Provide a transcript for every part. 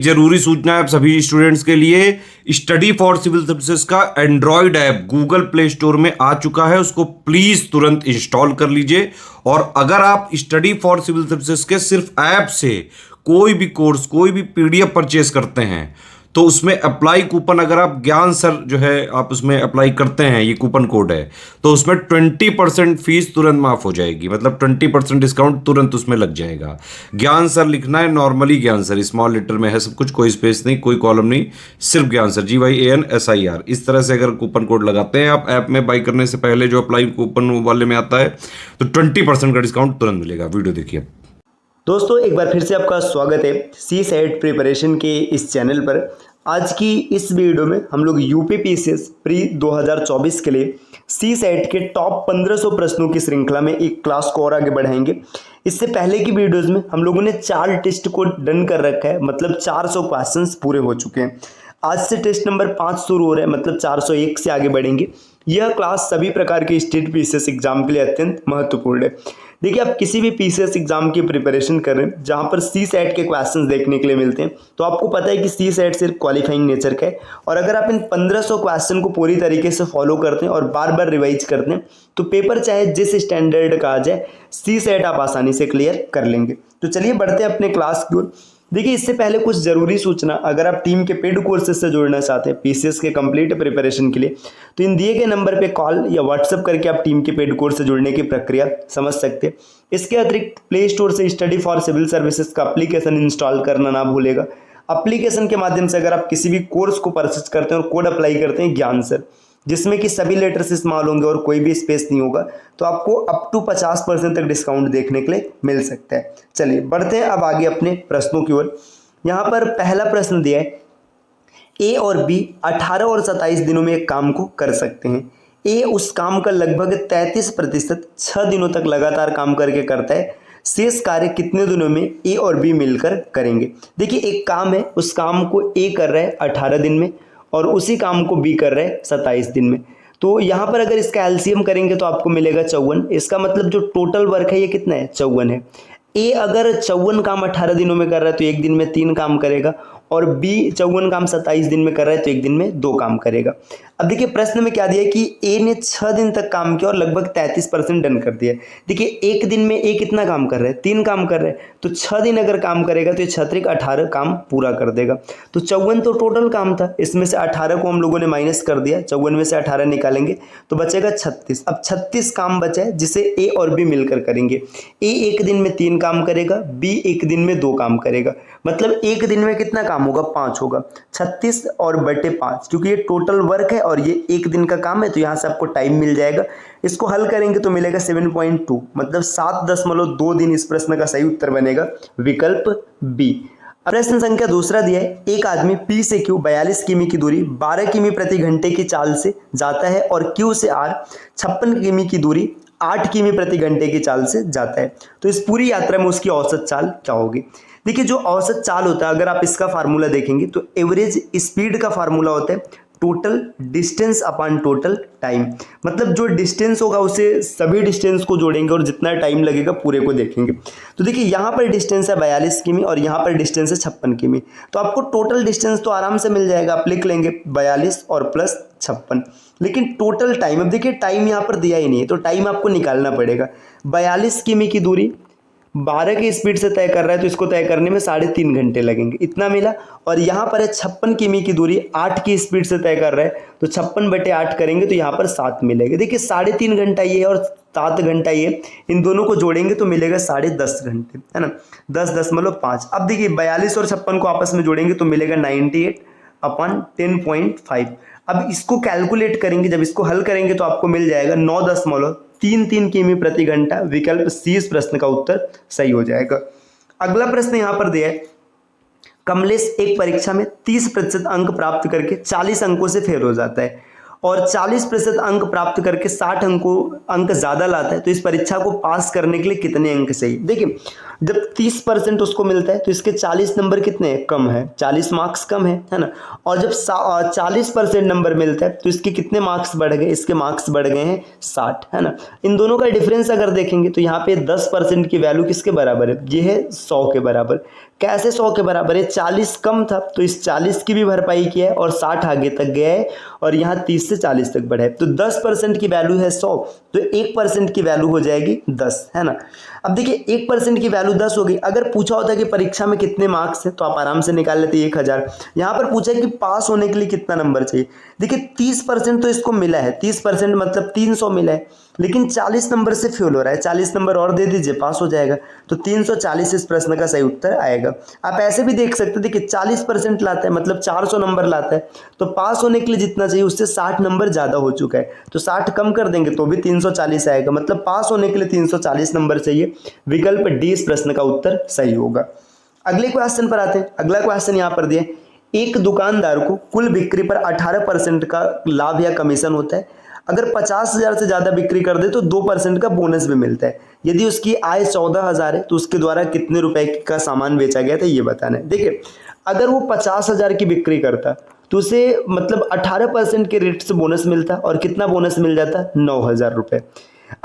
जरूरी सूचना है आप सभी स्टूडेंट्स के लिए। स्टडी फॉर सिविल सर्विसेज का Android app Google play store में आ चुका है, उसको प्लीज तुरंत इंस्टॉल कर लीजिए। और अगर आप स्टडी फॉर सिविल सर्विसेज के सिर्फ ऐप से कोई भी कोर्स, कोई भी पीडीएफ परचेस करते हैं तो उसमें अप्लाई कूपन, अगर आप ज्ञान सर जो है आप उसमें अप्लाई करते हैं, ये कूपन कोड है, तो उसमें 20% फीस तुरंत माफ हो जाएगी। मतलब 20% डिस्काउंट तुरंत उसमें लग जाएगा। ज्ञान सर लिखना है, नॉर्मली ज्ञान सर, स्मॉल लेटर में है सब कुछ, कोई स्पेस नहीं, कोई कॉलम नहीं, सिर्फ ज्ञान सर, GYANSIR। इस तरह से अगर कूपन कोड लगाते हैं आप ऐप में बाई करने से पहले, जो अप्लाई कूपन वाले में आता है, तो 20% का डिस्काउंट तुरंत मिलेगा। वीडियो देखिए। दोस्तों, एक बार फिर से आपका स्वागत है सी सेट प्रिपरेशन के इस चैनल पर। आज की इस वीडियो में हम लोग यूपीपीसीएस प्री 2024 के लिए सी सेट के टॉप 1500 प्रश्नों की श्रृंखला में एक क्लास को और आगे बढ़ाएंगे। इससे पहले की वीडियोस में हम लोगों ने 4 टेस्ट को डन कर रखा है, मतलब 400 क्वेश्चंस पूरे हो चुके हैं। आज से टेस्ट नंबर 5 शुरू हो रहा है, मतलब 401 से आगे बढ़ेंगे। यह क्लास सभी प्रकार के स्टेट पीसीएस एग्जाम के लिए अत्यंत महत्वपूर्ण है। देखिए, आप किसी भी पीसीएस एग्जाम की प्रिपरेशन कर रहे हैं जहां पर सी सेट के क्वेश्चंस देखने के लिए मिलते हैं, तो आपको पता है कि सी सेट सिर्फ क्वालिफाइंग नेचर का है। और अगर आप इन 1500 क्वेश्चन को पूरी तरीके से फॉलो करते हैं और बार बार रिवाइज करते हैं, तो पेपर चाहे जिस स्टैंडर्ड का आ जाए, सी सेट आप आसानी से क्लियर कर लेंगे। तो चलिए बढ़ते हैं अपने क्लास की ओर। देखिए, इससे पहले कुछ ज़रूरी सूचना, अगर आप टीम के पेड कोर्सेज से जुड़ना चाहते हैं पीसीएस के कंप्लीट प्रिपरेशन के लिए, तो इन दिए गए नंबर पे कॉल या व्हाट्सएप करके आप टीम के पेड कोर्स से जुड़ने की प्रक्रिया समझ सकते हैं। इसके अतिरिक्त प्ले स्टोर से स्टडी फॉर सिविल सर्विसेज का एप्लीकेशन इंस्टॉल करना ना भूलेगा। एप्लीकेशन के माध्यम से अगर आप किसी भी कोर्स को परचेज करते हैं और कोड अप्लाई करते हैं ज्ञान सर, जिसमें कि सभी लेटर्स इस्तेमाल होंगे और कोई भी स्पेस नहीं होगा, तो आपको अप टू 50% तक डिस्काउंट देखने के लिए मिल सकता है। चलिए बढ़ते हैं अब आगे अपने प्रश्नों की ओर। यहाँ पर पहला प्रश्न दिया है, ए और बी 18 और 27 दिनों में एक काम को कर सकते हैं। ए उस काम का लगभग 33% 6 दिनों तक लगातार काम करके करता है। शेष कार्य कितने दिनों में ए और बी मिलकर करेंगे। देखिए, एक काम है, उस काम को ए कर रहा है 18 दिन में और उसी काम को बी कर रहा है 27 दिन में। तो यहाँ पर अगर इसका एलसीएम करेंगे तो आपको मिलेगा 54। इसका मतलब जो टोटल वर्क है ये कितना है, 54 है। ए अगर 54 काम 18 दिनों में कर रहा है तो एक दिन में 3 काम करेगा, और बी 54 काम 27 दिन में कर रहा है तो एक दिन में 2 काम करेगा। अब देखिए, प्रश्न में क्या दिया है कि ए ने 6 दिन तक काम किया और लगभग 33% डन कर दिया। देखिए, एक दिन में ए कितना काम कर रहा है, 3 काम कर रहा है, तो 6 दिन अगर काम करेगा तो ये 6 18 काम पूरा कर देगा। तो 54 तो टोटल काम था, इसमें से 18 को हम लोगों ने माइनस कर दिया, 54 में से 18 निकालेंगे तो बचेगा 36। अब 36 काम बचा है जिसे ए और बी मिलकर करेंगे। ए एक दिन में 3 काम करेगा, बी एक दिन में 2 काम करेगा, मतलब एक दिन में कितना काम होगा, 5 होगा। 36 और बटे 5, क्योंकि ये टोटल वर्क है और ये एक दिन का काम है, तो यहाँ से आपको टाइम मिल जाएगा। इसको हल करेंगे तो मिलेगा 7.2, मतलब 7.2 दिन इस प्रश्न का सही उत्तर बनेगा विकल्प बी। प्रश्न संख्या दूसरा दिया है, एक आदमी P से Q 42 किमी की दूरी 12 किमी प्रति घंटे की चाल से जाता है और Q से R 56 किमी की दूरी 8 किमी प्रति घंटे की चाल से जाता है। तो इस पूरी यात्रा में उसकी औसत चाल क्या होगी। देखिए, जो औसत चाल होता है, अगर आप इसका फार्मूला देखेंगे तो एवरेज स्पीड का फार्मूला होता है total distance upon total time. मतलब जो डिस्टेंस होगा उसे सभी डिस्टेंस को जोड़ेंगे और जितना टाइम लगेगा पूरे को देखेंगे। तो देखिए, यहाँ पर डिस्टेंस है 42 किमी और यहाँ पर डिस्टेंस है 56 किमी, तो आपको टोटल डिस्टेंस तो आराम से मिल जाएगा। आप लिख लेंगे 42 और प्लस 56। लेकिन टोटल टाइम, अब देखिए टाइम यहाँ पर दिया ही नहीं है, तो टाइम आपको निकालना पड़ेगा। 42 किमी की दूरी 12 की स्पीड से तय कर रहा है तो इसको तय करने में 3.5 घंटे लगेंगे, इतना मिला। और यहाँ पर है 56 किमी की दूरी 8 की स्पीड से तय कर रहा है, तो 56/8 करेंगे तो यहाँ पर 7 मिलेगा। देखिए, 3.5 घंटा ये और 7 घंटा ये, इन दोनों को जोड़ेंगे तो मिलेगा 10.5 घंटे, है ना, 10.5। अब देखिए 42 और 56 को आपस में जोड़ेंगे तो मिलेगा 98/10.5। अब इसको कैलकुलेट करेंगे, जब इसको हल करेंगे तो आपको मिल जाएगा 9.33 किमी प्रति घंटा। विकल्प सी इस प्रश्न का उत्तर सही हो जाएगा। अगला प्रश्न यहाँ पर दिया है, कमलेश एक परीक्षा में 30% अंक प्राप्त करके 40 अंकों से फेल हो जाता है और 40% अंक प्राप्त करके 60 अंक ज़्यादा लाता है, तो इस परीक्षा को पास करने के लिए कितने अंक चाहिए। देखिए, जब 30% उसको मिलता है तो इसके 40 नंबर कितने कम है, 40 मार्क्स कम है ना। और जब 40% नंबर मिलता है तो इसके कितने मार्क्स बढ़ गए, इसके मार्क्स बढ़ गए हैं 60, है ना। इन दोनों का डिफरेंस अगर देखेंगे तो यहाँ पे 10% की वैल्यू किसके बराबर है, ये है 100 के बराबर। कैसे 100 के बराबर है, 40 कम था तो इस 40 की भी भरपाई किया है और 60 आगे तक गया है और यहाँ 30 से 40 तक बढ़ा है। तो 10% की वैल्यू है 100, तो 1% की वैल्यू हो जाएगी 10, है ना। अब देखिए 1% की वैल्यू 10 हो गई। अगर पूछा होता कि परीक्षा में कितने मार्क्स है तो आप आराम से निकाल लेते 1000। यहाँ पर पूछा है कि पास होने के लिए कितना नंबर चाहिए। देखिए 30% तो इसको मिला है, 30% मतलब 300 मिला है, लेकिन 40 नंबर से फेल हो रहा है, 40 नंबर और दे दीजिए पास हो जाएगा। तो 340 इस प्रश्न का सही उत्तर आएगा। आप ऐसे भी देख सकते हैं, देखिए 40% लाता है मतलब 400 नंबर लाता है, तो पास होने के लिए जितना चाहिए उससे 60 नंबर ज़्यादा हो चुका है, तो 60 कम कर देंगे तो भी 340 आएगा, मतलब पास होने के लिए 340 नंबर चाहिए। विकल्प डी इस प्रश्न का उत्तर सही होगा। अगले क्वेश्चन पर आते हैं। अगला क्वेश्चन यहाँ पर दिए, एक दुकानदार को कुल बिक्री पर 18% का लाभ या कमीशन होता है। अगर 50,000 से ज़्यादा बिक्री कर दे तो 2% का बोनस भी मिलता है। यदि उसकी आय 14,000 है तो उसके द्वारा कितने रुपए का सामान बेचा गया था ये बताना है। देखिए अगर वो 50,000 की बिक्री करता तो उसे मतलब 18% के रेट से बोनस मिलता और कितना बोनस मिल जाता, 9,000 रुपये।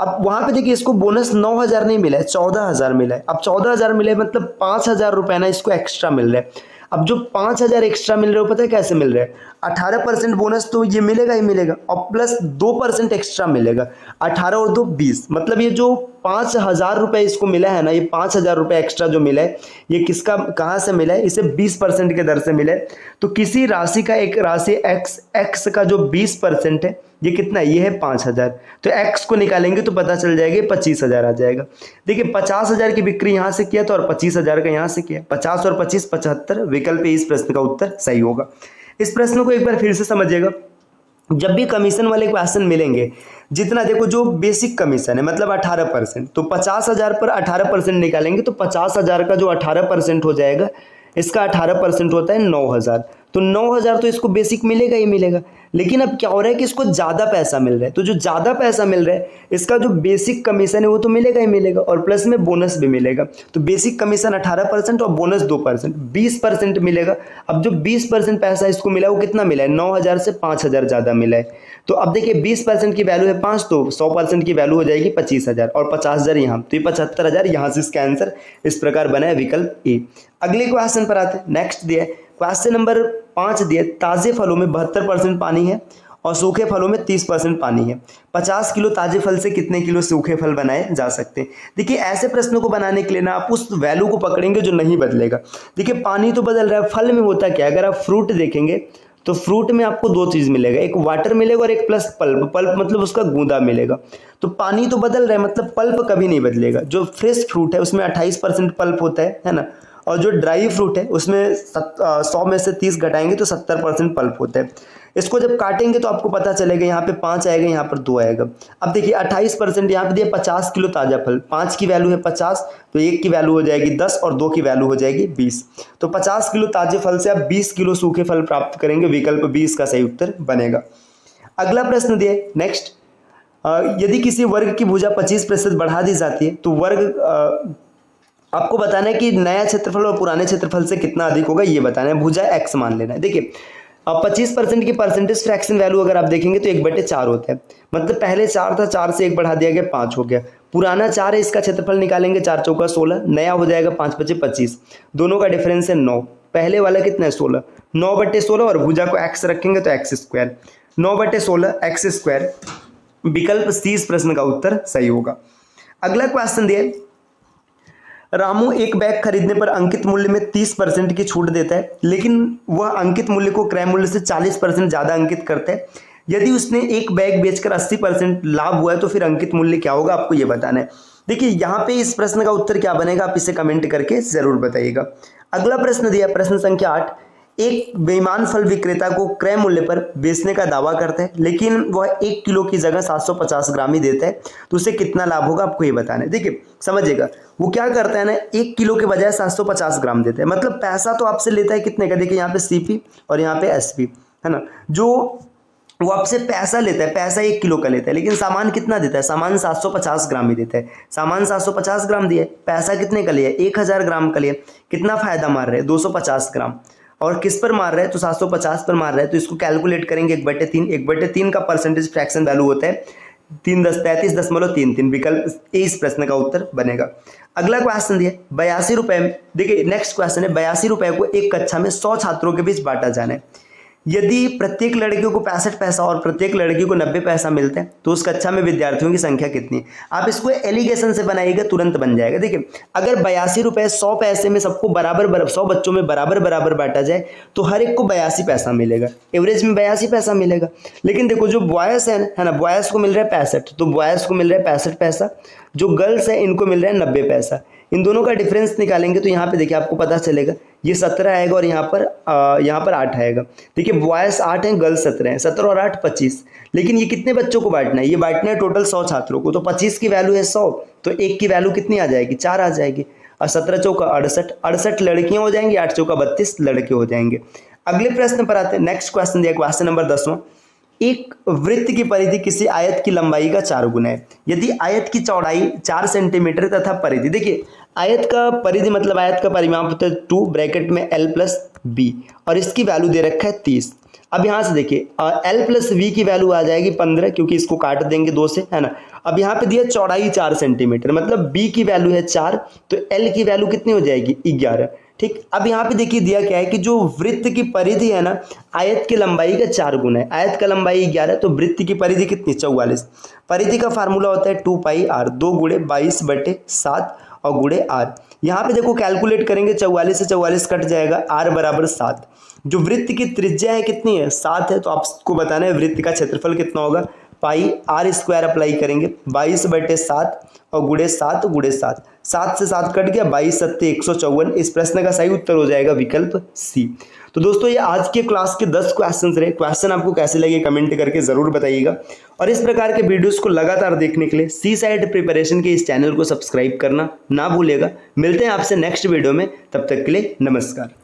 अब वहां पे देखिए इसको बोनस 9,000 नहीं मिला है, 14,000 मिला है। अब 14,000 मिला है मतलब 5,000 रुपये ना इसको एक्स्ट्रा मिल रहा है। अब जो 5,000 एक्स्ट्रा मिल रहा है पता है कैसे मिल रहा है, 18% बोनस तो ये मिलेगा ही मिलेगा और प्लस 2% एक्स्ट्रा मिलेगा, 18 और 2 20, मतलब ये जो 5,000 रुपये इसको मिला है ना, ये 5,000 रुपये एक्स्ट्रा जो मिला है ये किसका कहाँ से मिला है, इसे 20% के दर से मिला है। तो किसी राशि का एक राशि एक्स का जो 20% है ये कितना है, ये है 5,000। तो एक्स को निकालेंगे तो पता चल जाएगा 25,000 आ जाएगा। देखिए 50,000 की बिक्री यहाँ से किया तो और 25,000 का यहाँ से किया, 50 और 25 75, विकल्प इस प्रश्न का उत्तर सही होगा। इस प्रश्न को एक बार फिर से समझिएगा। जब भी कमीशन वाले क्वेश्चन मिलेंगे, जितना देखो जो बेसिक कमीशन है मतलब 18%, तो 50,000 पर 18% निकालेंगे तो 50,000 का जो 18% हो जाएगा, इसका 18% होता है 9,000। तो 9,000 तो इसको बेसिक मिलेगा ही मिलेगा, लेकिन अब क्या हो रहा है कि इसको ज़्यादा पैसा मिल रहा है। तो जो ज़्यादा पैसा मिल रहा है इसका जो बेसिक कमीशन है वो तो मिलेगा ही मिलेगा और प्लस में बोनस भी मिलेगा। तो बेसिक कमीशन 18% और बोनस 2%, 20% मिलेगा। अब जो 20% पैसा इसको मिला वो कितना मिला है, 9,000 से 5,000 ज़्यादा मिला है। तो अब देखिए 20% की वैल्यू है 5, तो 100% की वैल्यू हो जाएगी 25,000 और 50,000 यहाँ, तो ये 75,000 यहाँ से इसका आंसर इस प्रकार बना है विकल्प ए। अगले क्वेश्चन पर आते हैं। नेक्स्ट दिया है क्वेश्चन नंबर 5 दिया, ताज़े फलों में 72% पानी है और सूखे फलों में 30% पानी है। 50 किलो ताजे फल से कितने किलो सूखे फल बनाए जा सकते हैं। देखिए ऐसे प्रश्नों को बनाने के लिए ना आप उस वैल्यू को पकड़ेंगे जो नहीं बदलेगा। देखिए पानी तो बदल रहा है, फल में होता क्या है, अगर आप फ्रूट देखेंगे तो फ्रूट में आपको 2 चीज़ मिलेगा, एक वाटर मिलेगा और एक प्लस पल्प। पल्प मतलब उसका गूदा मिलेगा। तो पानी तो बदल रहा है मतलब पल्प कभी नहीं बदलेगा। जो फ्रेश फ्रूट है उसमें 28% पल्प होता है ना, और जो ड्राई फ्रूट है उसमें 100 में से 30 घटाएंगे तो 70% पल्प होता है। इसको जब काटेंगे तो आपको पता चलेगा यहाँ पे 5 आएगा, यहाँ पर 2 आएगा। अब देखिए 28% यहाँ पे दिया 50 किलो ताज़ा फल, 5 की वैल्यू है 50, तो 1 की वैल्यू हो जाएगी 10 और 2 की वैल्यू हो जाएगी 20। तो 50 किलो ताजे फल से आप 20 किलो सूखे फल प्राप्त करेंगे, विकल्प 20 का सही उत्तर बनेगा। अगला प्रश्न दिया नेक्स्ट, यदि किसी वर्ग की भुजा 25% बढ़ा दी जाती है तो वर्ग आपको बताना है कि नया क्षेत्रफल और पुराने क्षेत्रफल से कितना अधिक होगा, ये बताना है। भुजा x मान लेना है। देखिए अब 25% की परसेंटेज फ्रैक्शन वैल्यू अगर आप देखेंगे तो 1/4 होता है, मतलब पहले 4 था, 4 से 1 बढ़ा दिया गया 5 हो गया। पुराना 4 है, इसका क्षेत्रफल निकालेंगे 4 चौका 16, नया हो जाएगा 5 पचे 25, दोनों का डिफरेंस है 9। पहले वाला कितना है 16, 9/16 और भुजा को x रखेंगे तो x², 9/16 x², विकल्प सी इस प्रश्न का उत्तर सही होगा। अगला क्वेश्चन दिया, रामू एक बैग खरीदने पर अंकित मूल्य में 30% की छूट देता है, लेकिन वह अंकित मूल्य को क्रय मूल्य से 40% ज़्यादा अंकित करता है। यदि उसने एक बैग बेचकर 80% लाभ हुआ है तो फिर अंकित मूल्य क्या होगा, आपको ये बताना है। देखिए यहाँ पे इस प्रश्न का उत्तर क्या बनेगा, आप इसे कमेंट करके जरूर बताइएगा। अगला प्रश्न दिया, प्रश्न संख्या 8, एक बेईमान फल विक्रेता को क्रय मूल्य पर बेचने का दावा करता है, लेकिन वह 1 किलो की जगह 750 ग्राम ही देता है, तो उसे कितना लाभ होगा, आपको ये बताना है। देखिए समझिएगा, वो क्या करता है ना, 1 किलो के बजाय 750 ग्राम देता है, मतलब पैसा तो आपसे लेता है कितने का, देखिए यहाँ पे CP और यहाँ पे SP है ना। जो वो आपसे पैसा लेता है, पैसा 1 किलो का लेता है, लेकिन सामान कितना देता है, सामान 750 ग्राम ही देता है। सामान 750 ग्राम दिया है, पैसा कितने का लिया, 1000 ग्राम का लिया। कितना फायदा मार रहे हैं, 250 ग्राम। और किस पर मार रहे हैं, तो 750 पर मार रहे हैं, तो इसको कैलकुलेट करेंगे 1/3। 1/3 का परसेंटेज फ्रैक्शन वैल्यू होता है 33.33। विकल्प ए इस प्रश्न का उत्तर बनेगा। अगला क्वेश्चन दिया 82 रुपए में, देखिए नेक्स्ट क्वेश्चन है, 82 रुपए को एक कक्षा में 100 छात्रों के बीच बांटा जाना है। यदि प्रत्येक लड़कियों को 65 पैसा और प्रत्येक लड़की को 90 पैसा मिलते हैं तो उस कक्षा में विद्यार्थियों की संख्या कितनी है। आप इसको एलिगेशन से बनाइएगा, तुरंत बन जाएगा। देखिए अगर 82 रुपए 100 पैसे में सबको बराबर 100 बच्चों में बराबर बराबर बांटा जाए तो हर एक को 82 पैसा मिलेगा, एवरेज में 82 पैसा मिलेगा। लेकिन देखो जो बॉयज़ है ना, बॉयज़ को मिल रहा है 65, तो बॉयज़ को मिल रहा है 65 पैसा। जो गर्ल्स है इनको मिल रहा है 90 पैसा। इन दोनों का डिफरेंस निकालेंगे तो यहाँ पे देखिए आपको पता चलेगा, ये 17 आएगा और यहाँ पर 8 आएगा। देखिए बॉयज़ 8 हैं, गर्ल्स 17 हैं, 17 और 8 25। लेकिन ये कितने बच्चों को बांटना है, ये बांटना है टोटल 100 छात्रों को। तो 25 की वैल्यू है 100, तो 1 की वैल्यू कितनी आ जाएगी, 4 आ जाएगी। और 17 चौका 68, 68 लड़कियाँ हो जाएंगी, 8 चौका 32 लड़के हो जाएंगे। अगले प्रश्न पर आते हैं। नेक्स्ट क्वेश्चन दिया, क्वेश्चन नंबर 10वां। एक वृत्त की परिधि किसी आयत की लंबाई का 4 गुना है। यदि आयत की चौड़ाई 4 सेंटीमीटर तथा परिधि, देखिए आयत का परिधि मतलब आयत का परिमाप होता है 2 ब्रैकेट में l+b और इसकी वैल्यू दे रखा है 30। अब यहाँ से देखिए l+v की वैल्यू आ जाएगी 15, क्योंकि इसको काट देंगे 2 से, है ना। अब यहाँ पे दिया चौड़ाई 4 सेंटीमीटर, मतलब b की वैल्यू है 4, तो l की वैल्यू कितनी हो जाएगी 11। ठीक, अब यहाँ पे देखिए दिया क्या है कि जो वृत्त की परिधि है ना, आयत की लंबाई का 4 गुना है। आयत का लंबाई 11, तो वृत्त की परिधि कितनी, 44। परिधि का फार्मूला होता है 2πr, 2 गुणे 22/7 और गुणे r। यहाँ पे देखो कैलकुलेट करेंगे, 44 से 44 कट जाएगा, r बराबर 7। जो वृत्त की त्रिज्या है कितनी है, 7 है, तो आपको बताना है वृत्त का क्षेत्रफल कितना होगा। πr² अप्लाई करेंगे, 22/7 और गुणे 7 गुणे 7, 7 से 7 कट गया, 22 सत्ते 154। इस प्रश्न का सही उत्तर हो जाएगा विकल्प सी। तो दोस्तों ये आज के क्लास के 10 क्वेश्चन रहे। क्वेश्चन आपको कैसे लगे कमेंट करके जरूर बताइएगा, और इस प्रकार के वीडियोस को लगातार देखने के लिए सीसाइट प्रिपरेशन के इस चैनल को सब्सक्राइब करना ना भूलेगा। मिलते हैं आपसे नेक्स्ट वीडियो में, तब तक के लिए नमस्कार।